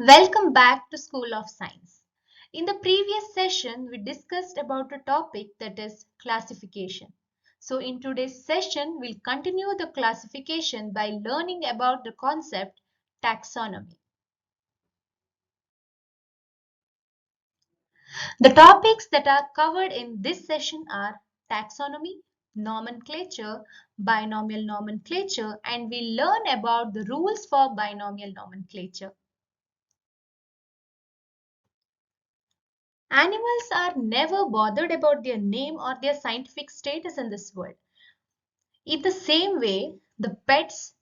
Welcome back to School of Science. In the previous session, we discussed about a topic that is classification. So in today's session, we'll continue the classification by learning about the concept taxonomy. The topics that are covered in this session are taxonomy, nomenclature, binomial nomenclature, and we learn about the rules for binomial nomenclature. Animals are never bothered about their name or their scientific status in this world. In the same way, the pets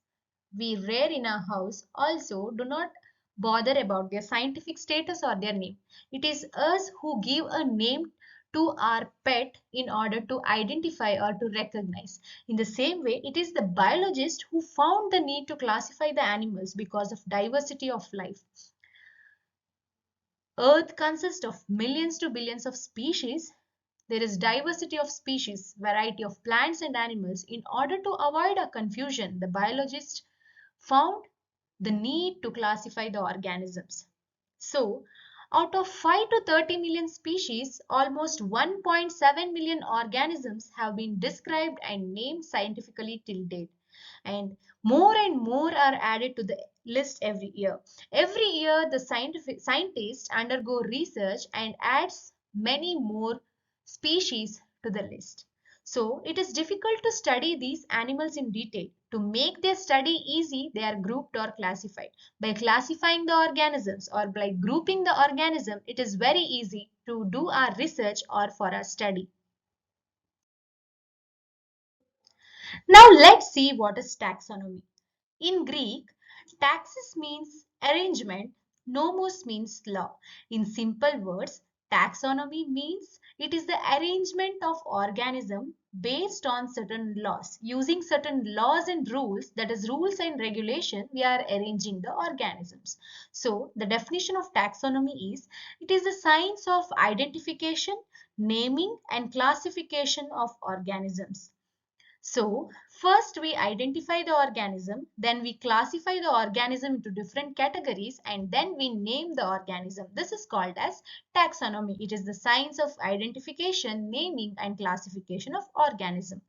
we rear in our house also do not bother about their scientific status or their name. It is us who give a name to our pet in order to identify or to recognize. In the same way, it is the biologist who found the need to classify the animals because of diversity of life. Earth consists of millions to billions of species. There is diversity of species, variety of plants and animals. In order to avoid a confusion, the biologist found the need to classify the organisms. So, out of 5 to 30 million species, almost 1.7 million organisms have been described and named scientifically till date. And more are added to the list every year. Every year, the scientists undergo research and adds many more species to the list. So it is difficult to study these animals in detail. To make their study easy, they are grouped or classified. By classifying the organisms or by grouping the organism, it is very easy to do our research or for our study. Now let's see what is taxonomy. In Greek, taxis means arrangement, nomos means law. In simple words, taxonomy means it is the arrangement of organism based on certain laws. Using certain laws and rules, that is rules and regulation, we are arranging the organisms. So the definition of taxonomy is it is the science of identification, naming and classification of organisms. So, first we identify the organism, then we classify the organism into different categories, and then we name the organism. This is called as taxonomy. It is the science of identification, naming, and classification of organism.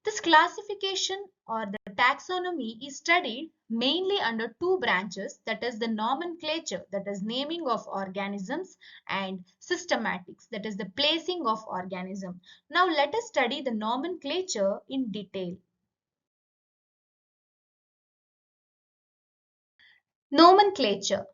This classification or the taxonomy is studied mainly under two branches, that is the nomenclature, that is naming of organisms, and systematics, that is the placing of organism. Now let us study the nomenclature in detail. Nomenclature.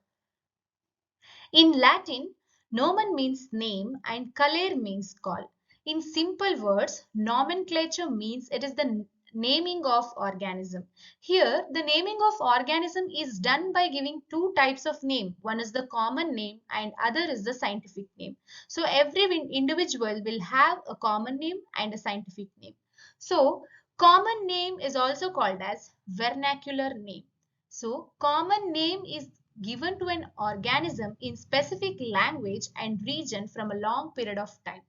In Latin, nomen means name and colere means call. In simple words, nomenclature means it is the naming of organism. Here, the naming of organism is done by giving two types of name. One is the common name and other is the scientific name. So every individual will have a common name and a scientific name. So common name is also called as vernacular name. So common name is given to an organism in specific language and region from a long period of time.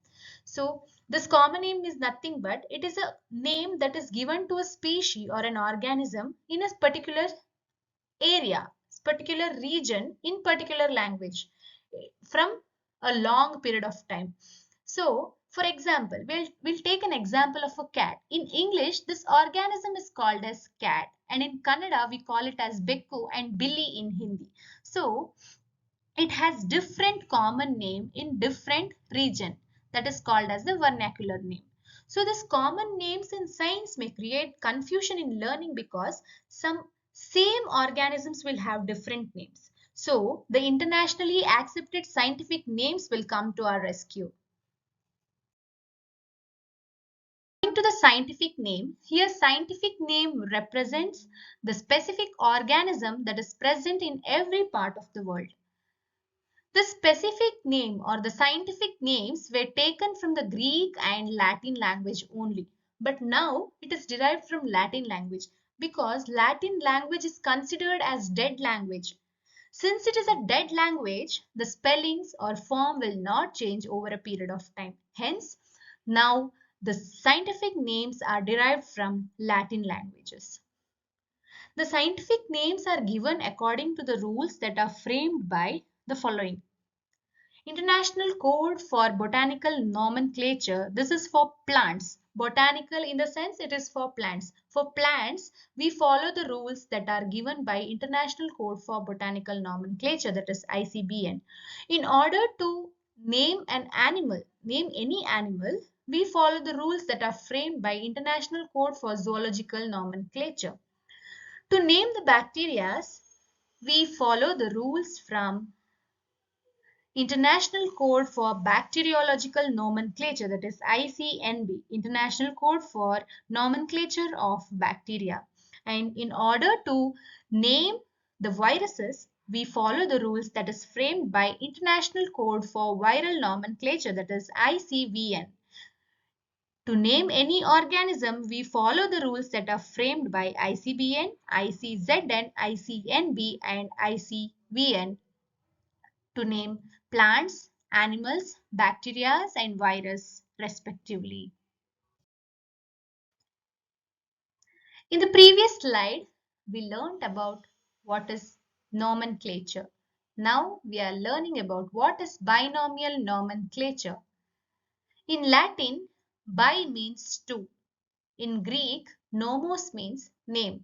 So this common name is nothing but it is a name that is given to a species or an organism in a particular area, particular region in particular language from a long period of time. So, for example, we'll take an example of a cat. In English, this organism is called as cat, and in Kannada, we call it as Bekku and Billy in Hindi. So, it has different common name in different region that is called as the vernacular name. So this common names in science may create confusion in learning because some same organisms will have different names. So the internationally accepted scientific names will come to our rescue. Coming to the scientific name, here scientific name represents the specific organism that is present in every part of the world. The specific name or the scientific names were taken from the Greek and Latin language only. But now it is derived from Latin language because Latin language is considered as dead language. Since it is a dead language, the spellings or form will not change over a period of time. Hence, now the scientific names are derived from Latin languages. The scientific names are given according to the rules that are framed by the following. International Code for Botanical Nomenclature. This is for plants. Botanical in the sense it is for plants. For plants, we follow the rules that are given by International Code for Botanical Nomenclature, that is ICBN. In order to name an animal, name any animal, we follow the rules that are framed by International Code for Zoological Nomenclature. To name the bacteria, we follow the rules from International Code for Bacteriological Nomenclature, that is ICNB, International Code for Nomenclature of Bacteria. And in order to name the viruses, we follow the rules that is framed by International Code for Viral Nomenclature, that is ICVN. To name any organism, we follow the rules that are framed by ICBN, ICZN, ICNB, and ICVN. To name plants, animals, bacteria, and virus respectively. In the previous slide, we learned about what is nomenclature. Now we are learning about what is binomial nomenclature. In Latin, bi means two. In Greek, nomos means name.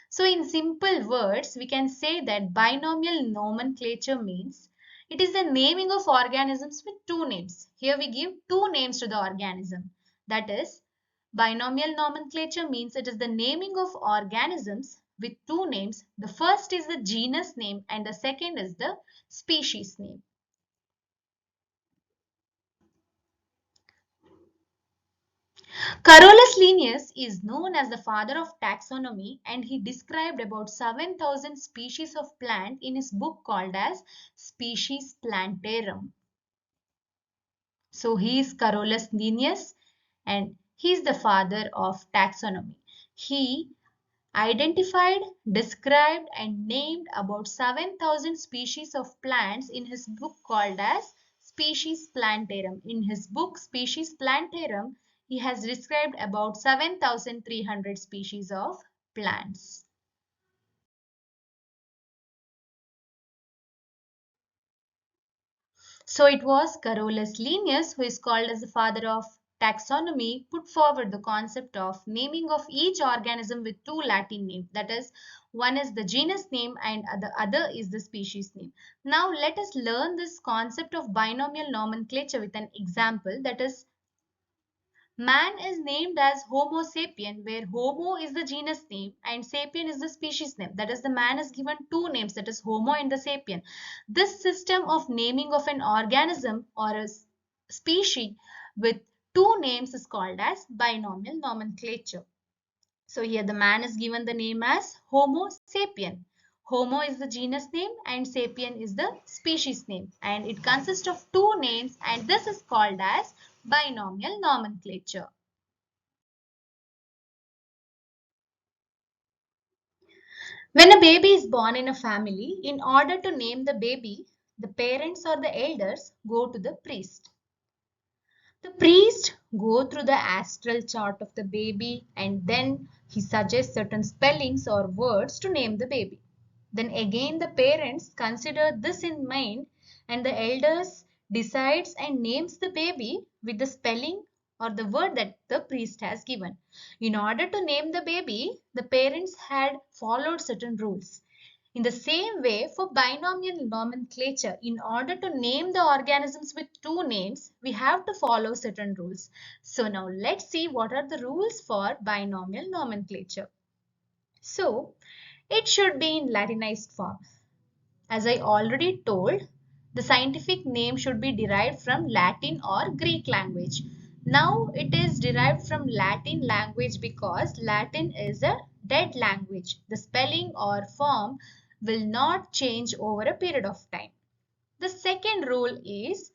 So in simple words, we can say that binomial nomenclature means it is the naming of organisms with two names. Here we give two names to the organism. That is, binomial nomenclature means it is the naming of organisms with two names. The first is the genus name and the second is the species name. Carolus Linnaeus is known as the father of taxonomy, and he described about 7,000 species of plant in his book called as Species Plantarum. So he is Carolus Linnaeus and he is the father of taxonomy. He identified, described and named about 7,000 species of plants in his book called as Species Plantarum. In his book Species Plantarum, he has described about 7,300 species of plants. So it was Carolus Linnaeus, who is called as the father of taxonomy, put forward the concept of naming of each organism with two Latin names. That is, one is the genus name and the other is the species name. Now let us learn this concept of binomial nomenclature with an example. That is, man is named as Homo sapien, where Homo is the genus name and sapien is the species name. That is, the man is given two names, that is Homo and the sapien. This system of naming of an organism or a species with two names is called as binomial nomenclature. So here the man is given the name as Homo sapien. Homo is the genus name and sapien is the species name, and it consists of two names, and this is called as binomial nomenclature. When a baby is born in a family, in order to name the baby, the parents or the elders go to the priest. The priest go through the astral chart of the baby and then he suggests certain spellings or words to name the baby. Then again the parents consider this in mind and the elders decides and names the baby with the spelling or the word that the priest has given. In order to name the baby, the parents had followed certain rules. In the same way, for binomial nomenclature, in order to name the organisms with two names, we have to follow certain rules. So now let's see what are the rules for binomial nomenclature. So it should be in Latinized form. As I already told, the scientific name should be derived from Latin or Greek language. Now it is derived from Latin language because Latin is a dead language. The spelling or form will not change over a period of time. The second rule is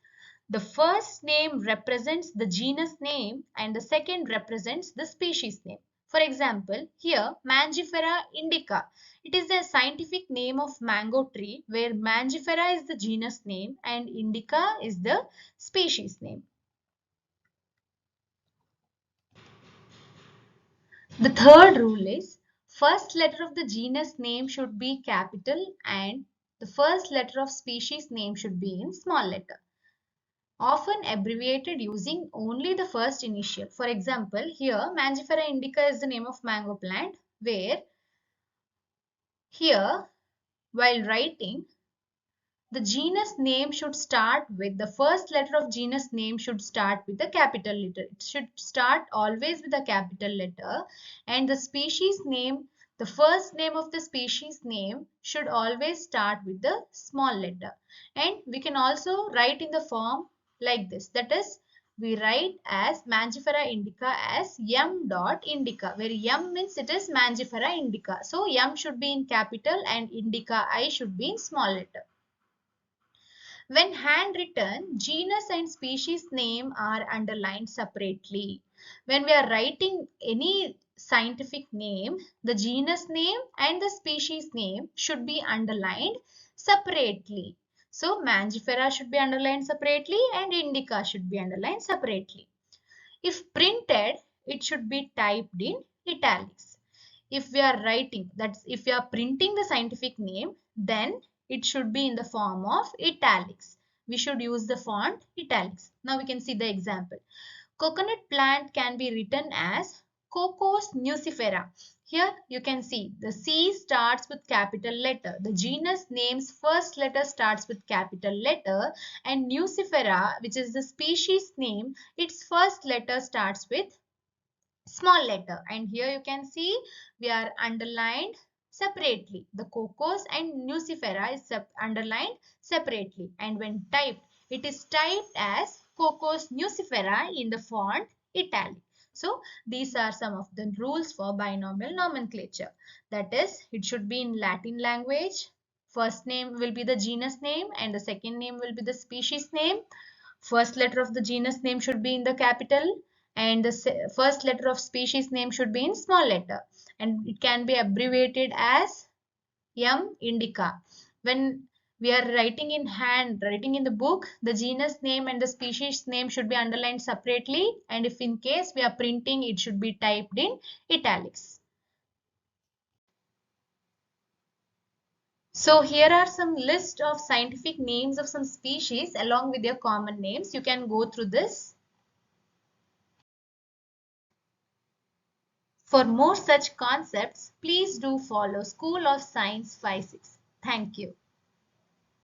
the first name represents the genus name and the second represents the species name. For example, here Mangifera indica. It is the scientific name of mango tree where Mangifera is the genus name and indica is the species name. The third rule is First letter of the genus name should be capital and the first letter of species name should be in small letter. Often abbreviated using only the first initial. For example, here Mangifera indica is the name of mango plant, where here while writing the genus name should start with the first letter of genus name should start with the capital letter. It should start always with a capital letter, and the species name, the first name of the species name should always start with the small letter. And we can also write in the form like this. That is, we write as Mangifera indica as M dot indica, where M means it is Mangifera indica. So M should be in capital and indica I should be in small letter. When handwritten, genus and species name are underlined separately. When we are writing any scientific name, the genus name and the species name should be underlined separately. So, Mangifera should be underlined separately and Indica should be underlined separately. If printed, it should be typed in italics. If we are writing, that's if we are printing the scientific name, then it should be in the form of italics. We should use the font italics. Now we can see the example. Coconut plant can be written as Cocos nucifera. Here you can see the C starts with capital letter. The genus name's first letter starts with capital letter, and nucifera, which is the species name, its first letter starts with small letter. And here you can see we are underlined separately. The cocos and nucifera is underlined separately, and when typed, it is typed as cocos nucifera in the font italic. So these are some of the rules for binomial nomenclature. That is, it should be in Latin language. First name will be the genus name and the second name will be the species name. First letter of the genus name should be in the capital and the first letter of species name should be in small letter, and it can be abbreviated as M indica. When we are writing in hand, writing in the book, the genus name and the species name should be underlined separately, and if in case we are printing, it should be typed in italics. So here are some list of scientific names of some species along with their common names. You can go through this. For more such concepts, please do follow School of Science 5-6. Thank you.